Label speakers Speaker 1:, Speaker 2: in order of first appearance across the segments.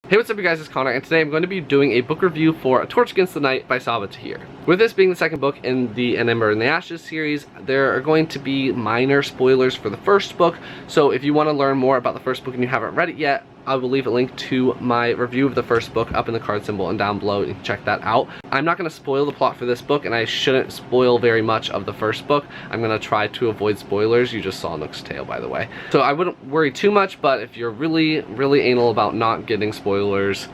Speaker 1: Hey, what's up you guys, it's Connor, and today I'm going to be doing a book review for A Torch Against the Night by Saba Tahir. With this being the second book in the An Ember and the Ashes series, there are going to be minor spoilers for the first book, so if you want to learn more about the first book and you haven't read it yet, I will leave a link to my review of the first book up in the card symbol and down below. You can check that out. I'm not going to spoil the plot for this book, and I shouldn't spoil very much of the first book. I'm going to try to avoid spoilers. You just saw Nook's tail, by the way. So I wouldn't worry too much, but if you're really anal about not getting spoilers,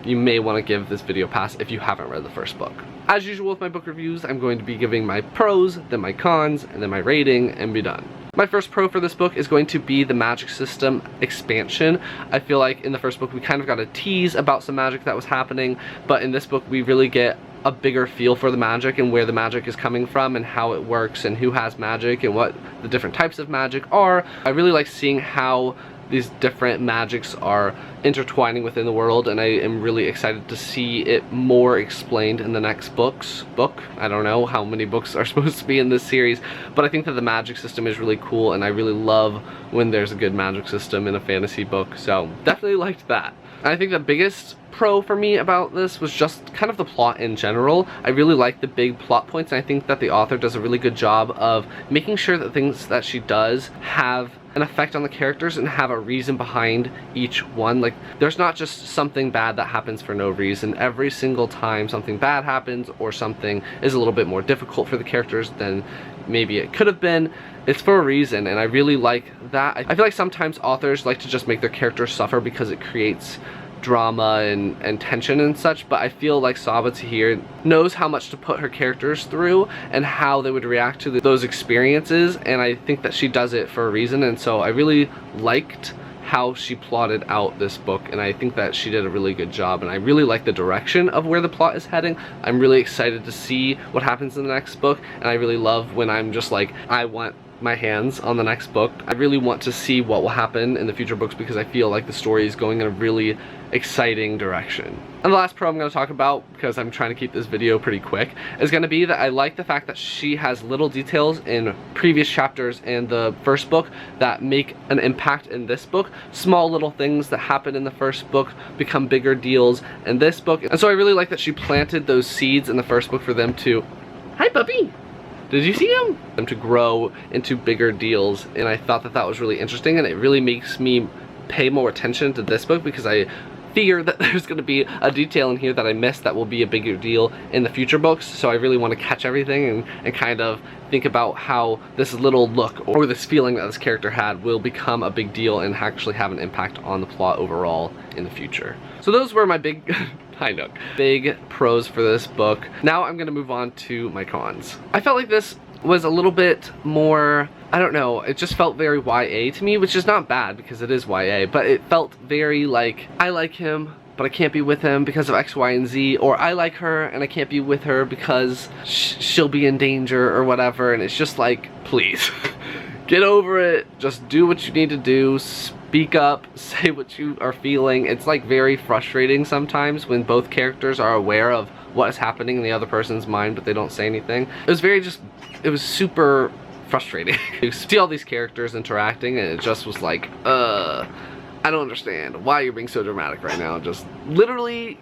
Speaker 1: you may want to give this video a pass if you haven't read the first book. As usual with my book reviews, I'm going to be giving my pros, then my cons, and then my rating, and be done. My first pro for this book is going to be the magic system expansion. I feel like in the first book we kind of got a tease about some magic that was happening, but in this book we really get a bigger feel for the magic and where the magic is coming from and how it works and who has magic and what the different types of magic are. I really like seeing how these different magics are intertwining within the world, and I am really excited to see it more explained in the next book. I don't know how many books are supposed to be in this series, but I think that the magic system is really cool, and I really love when there's a good magic system in a fantasy book, so definitely liked that. And I think the biggest pro for me about this was just kind of the plot in general. I really like the big plot points, and I think that the author does a really good job of making sure that things that she does have an effect on the characters and have a reason behind each one. Like, there's not just something bad that happens for no reason. Every single time something bad happens or something is a little bit more difficult for the characters than maybe it could have been, it's for a reason, and I really like that. I feel like sometimes authors like to just make their characters suffer because it creates drama and tension and such, but I feel like Saba Tahir knows how much to put her characters through and how they would react to those experiences, and I think that she does it for a reason, and so I really liked how she plotted out this book, and I think that she did a really good job, and I really like the direction of where the plot is heading. I'm really excited to see what happens in the next book, and I really love when I'm just like, I want my hands on the next book. I really want to see what will happen in the future books because I feel like the story is going in a really exciting direction. And the last pro I'm going to talk about, because I'm trying to keep this video pretty quick, is going to be that I like the fact that she has little details in previous chapters in the first book that make an impact in this book. Small little things that happen in the first book become bigger deals in this book, and so I really like that she planted those seeds in the first book for them to, hi puppy! Did you see them to grow into bigger deals, and I thought that that was really interesting, and it really makes me pay more attention to this book because I fear that there's going to be a detail in here that I missed that will be a bigger deal in the future books, so I really want to catch everything and kind of think about how this little look or this feeling that this character had will become a big deal and actually have an impact on the plot overall in the future. So those were my big hi Nook. Big pros for this book. Now I'm going to move on to my cons. I felt like this was a little bit more, I don't know, it just felt very YA to me, which is not bad because it is YA, but it felt very like, I like him, but I can't be with him because of X, Y, and Z, or I like her and I can't be with her because she'll be in danger or whatever, and it's just like, please, get over it, just do what you need to do, speak up, say what you are feeling. It's like very frustrating sometimes when both characters are aware of what is happening in the other person's mind but they don't say anything. It was very it was super frustrating. You see all these characters interacting and it just was like, I don't understand why you're being so dramatic right now. Just literally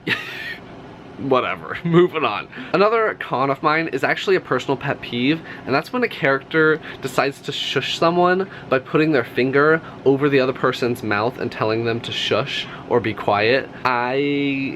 Speaker 1: whatever, moving on. Another con of mine is actually a personal pet peeve, and that's when a character decides to shush someone by putting their finger over the other person's mouth and telling them to shush or be quiet. I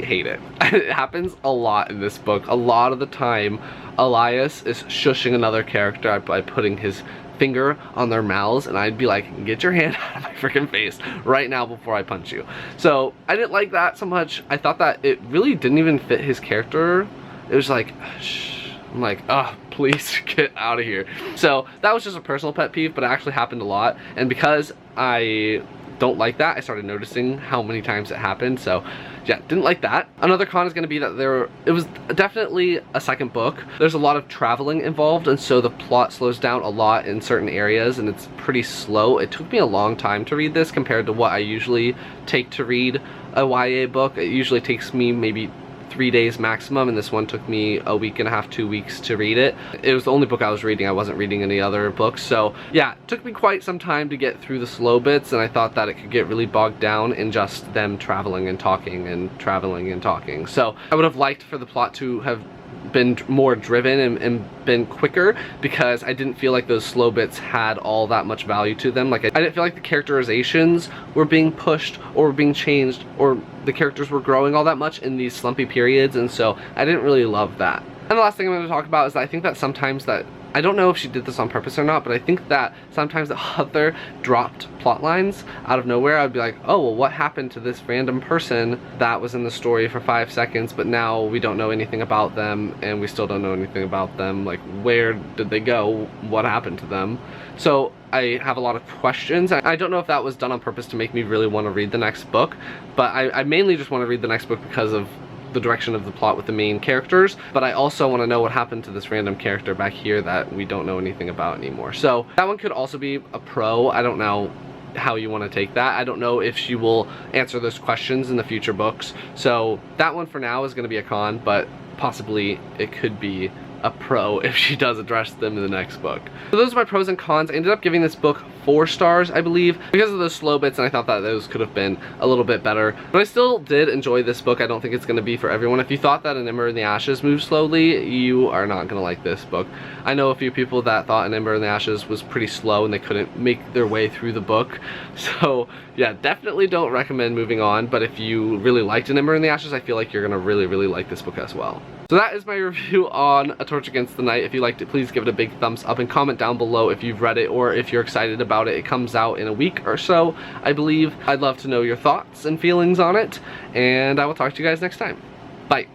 Speaker 1: hate it. It happens a lot in this book. A lot of the time, Elias is shushing another character by putting his finger on their mouths, and I'd be like, get your hand out of my freaking face right now before I punch you. So I didn't like that so much. I thought that it really didn't even fit his character. It was like, shh. I'm like, oh, please get out of here. So that was just a personal pet peeve, but it actually happened a lot, and because I don't like that, I started noticing how many times it happened. So yeah, didn't like that. Another con is going to be that it was definitely a second book. There's a lot of traveling involved, and so the plot slows down a lot in certain areas, and it's pretty slow. It took me a long time to read this compared to what I usually take to read a YA book. It usually takes me maybe 3 days maximum, and this one took me a week and a half, 2 weeks to read it. It was the only book I was reading. I wasn't reading any other books, so yeah, it took me quite some time to get through the slow bits, and I thought that it could get really bogged down in just them traveling and talking and traveling and talking. So I would have liked for the plot to have been more driven and been quicker, because I didn't feel like those slow bits had all that much value to them. Like, I didn't feel like the characterizations were being pushed or were being changed, or the characters were growing all that much in these slumpy periods, and so I didn't really love that. And the last thing I'm going to talk about is that I think that sometimes that, I don't know if she did this on purpose or not, but I think that sometimes the author dropped plot lines out of nowhere. I'd be like, oh, well, what happened to this random person that was in the story for 5 seconds, but now we don't know anything about them, and we still don't know anything about them. Like, where did they go? What happened to them? So I have a lot of questions. I don't know if that was done on purpose to make me really want to read the next book, but I mainly just want to read the next book because of the direction of the plot with the main characters, but I also want to know what happened to this random character back here that we don't know anything about anymore. So that one could also be a pro. I don't know how you want to take that. I don't know if she will answer those questions in the future books. So that one for now is going to be a con, but possibly it could be a pro if she does address them in the next book. So those are my pros and cons. I ended up giving this book 4 stars, I believe, because of those slow bits, and I thought that those could have been a little bit better. But I still did enjoy this book. I don't think it's going to be for everyone. If you thought that An Ember in the Ashes moved slowly, you are not going to like this book. I know a few people that thought An Ember in the Ashes was pretty slow and they couldn't make their way through the book. So yeah, definitely don't recommend moving on, but if you really liked An Ember in the Ashes, I feel like you're going to really like this book as well. So that is my review on A Torch Against the Night. If you liked it, please give it a big thumbs up and comment down below if you've read it or if you're excited about it. It comes out in a week or so, I believe. I'd love to know your thoughts and feelings on it, and I will talk to you guys next time. Bye.